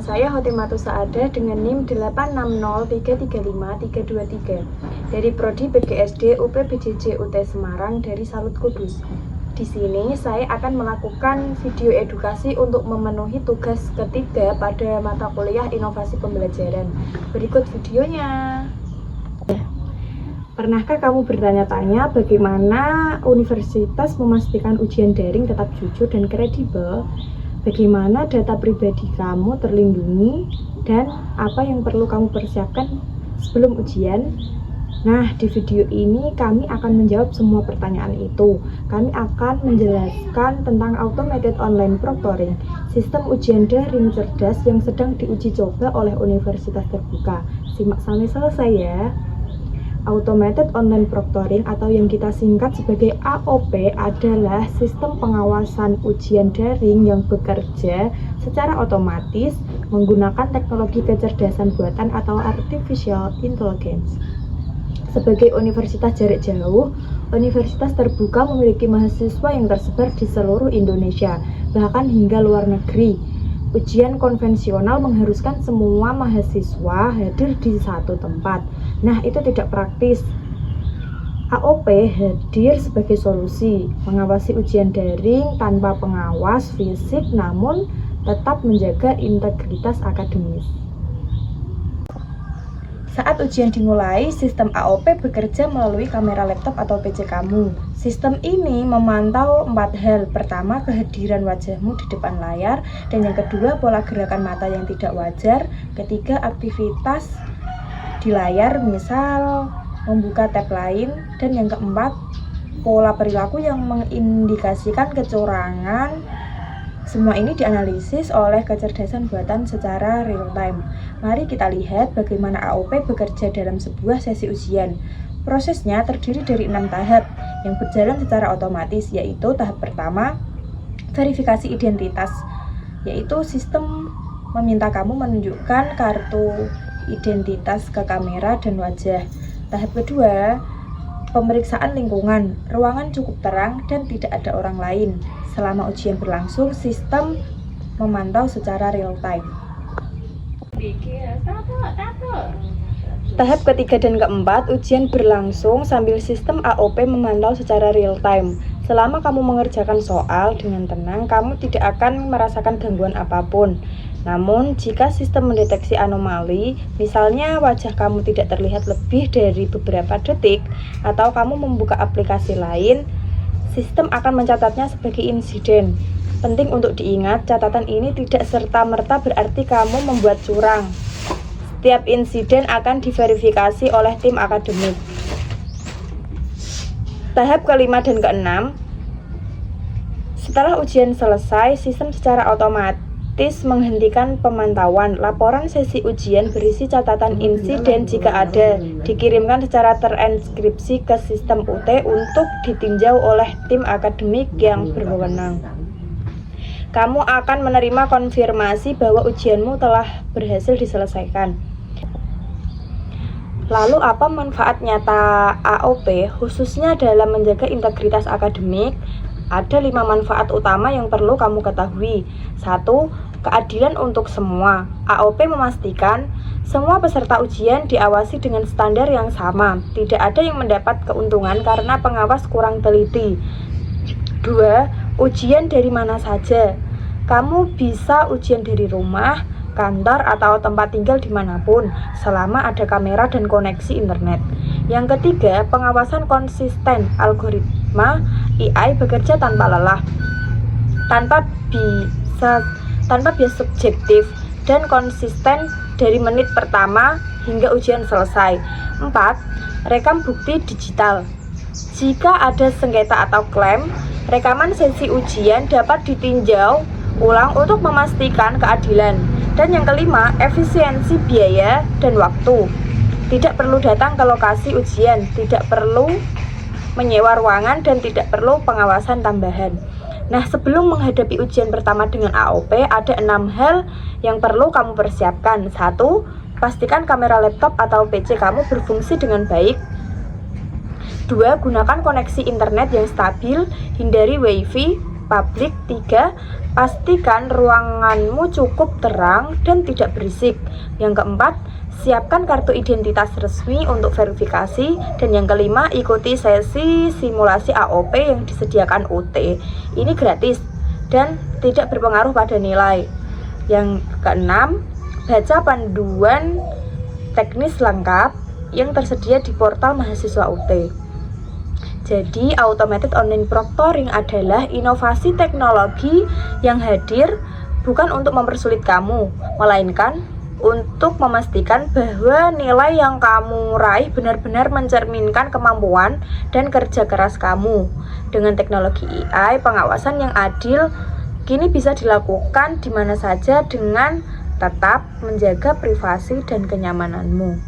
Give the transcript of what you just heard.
saya Hotimatus Saada dengan NIM 860335323 dari Prodi PGSD UP BJJ UT Semarang dari Salut Kudus. Di sini saya akan melakukan video edukasi untuk memenuhi tugas ketiga pada mata kuliah Inovasi Pembelajaran. Berikut videonya. Pernahkah kamu bertanya-tanya bagaimana universitas memastikan ujian daring tetap jujur dan kredibel? Bagaimana data pribadi kamu terlindungi dan apa yang perlu kamu persiapkan sebelum ujian? Nah, di video ini kami akan menjawab semua pertanyaan itu. Kami akan menjelaskan tentang Automated Online Proctoring, sistem ujian daring cerdas yang sedang diuji coba oleh universitas terbuka. Simak sampai selesai ya. Automated Online Proctoring atau yang kita singkat sebagai AOP adalah sistem pengawasan ujian daring yang bekerja secara otomatis menggunakan teknologi kecerdasan buatan atau Artificial Intelligence. Sebagai universitas jarak jauh, universitas terbuka memiliki mahasiswa yang tersebar di seluruh Indonesia, bahkan hingga luar negeri. Ujian konvensional mengharuskan semua mahasiswa hadir di satu tempat. Nah, itu tidak praktis. AOP hadir sebagai solusi, mengawasi ujian daring tanpa pengawas fisik namun tetap menjaga integritas akademis. Saat ujian dimulai, sistem AOP bekerja melalui kamera laptop atau PC kamu. Sistem ini memantau 4 hal. Pertama, kehadiran wajahmu di depan layar. Dan yang kedua, pola gerakan mata yang tidak wajar. Ketiga, aktivitas di layar, misal membuka tab lain. Dan yang keempat, pola perilaku yang mengindikasikan kecurangan. Semua ini dianalisis oleh kecerdasan buatan secara real time. Mari kita lihat bagaimana AOP bekerja dalam sebuah sesi ujian. Prosesnya terdiri dari 6 tahap yang berjalan secara otomatis, yaitu tahap pertama, verifikasi identitas, yaitu sistem meminta kamu menunjukkan kartu identitas ke kamera dan wajah. Tahap kedua, pemeriksaan lingkungan, ruangan cukup terang dan tidak ada orang lain. Selama ujian berlangsung, sistem memantau secara real time. Tahap ketiga dan keempat, ujian berlangsung sambil sistem AOP memantau secara real time. Selama kamu mengerjakan soal dengan tenang, kamu tidak akan merasakan gangguan apapun. Namun, jika sistem mendeteksi anomali, misalnya wajah kamu tidak terlihat lebih dari beberapa detik, atau kamu membuka aplikasi lain, sistem akan mencatatnya sebagai insiden. Penting untuk diingat, catatan ini tidak serta-merta berarti kamu membuat curang. Setiap insiden akan diverifikasi oleh tim akademik. Tahap kelima dan keenam, setelah ujian selesai, sistem secara otomatis menghentikan pemantauan. Laporan sesi ujian berisi catatan insiden jika ada, dikirimkan secara terenskripsi ke sistem UT untuk ditinjau oleh tim akademik yang berwenang. Kamu akan menerima konfirmasi bahwa ujianmu telah berhasil diselesaikan. Lalu apa manfaat nyata AOP khususnya dalam menjaga integritas akademik? Ada 5 manfaat utama yang perlu kamu ketahui. 1. Keadilan untuk semua. AOP memastikan semua peserta ujian diawasi dengan standar yang sama. Tidak ada yang mendapat keuntungan karena pengawas kurang teliti. 2. Ujian dari mana saja. Kamu bisa ujian dari rumah, kantor, atau tempat tinggal dimanapun, selama ada kamera dan koneksi internet. Yang ketiga, pengawasan konsisten. Algoritma AI bekerja tanpa lelah, tanpa bias subjektif, dan konsisten dari menit pertama hingga ujian selesai. 4. Rekam bukti digital. Jika ada sengketa atau klaim, rekaman sesi ujian dapat ditinjau ulang untuk memastikan keadilan. Dan yang kelima, efisiensi biaya dan waktu. Tidak perlu datang ke lokasi ujian, tidak perlu menyewa ruangan, dan tidak perlu pengawasan tambahan. Nah, sebelum menghadapi ujian pertama dengan AOP, ada 6 hal yang perlu kamu persiapkan. 1. Pastikan kamera laptop atau PC kamu berfungsi dengan baik. 2. Gunakan koneksi internet yang stabil, hindari wifi publik. 3. Pastikan ruanganmu cukup terang dan tidak berisik. Yang keempat, siapkan kartu identitas resmi untuk verifikasi. Dan yang kelima, ikuti sesi simulasi AOP yang disediakan UT. Ini gratis dan tidak berpengaruh pada nilai. Yang keenam, baca panduan teknis lengkap yang tersedia di portal mahasiswa UT. Jadi, automated online proctoring adalah inovasi teknologi yang hadir bukan untuk mempersulit kamu, melainkan untuk memastikan bahwa nilai yang kamu raih benar-benar mencerminkan kemampuan dan kerja keras kamu. Dengan teknologi AI, pengawasan yang adil kini bisa dilakukan di mana saja dengan tetap menjaga privasi dan kenyamananmu.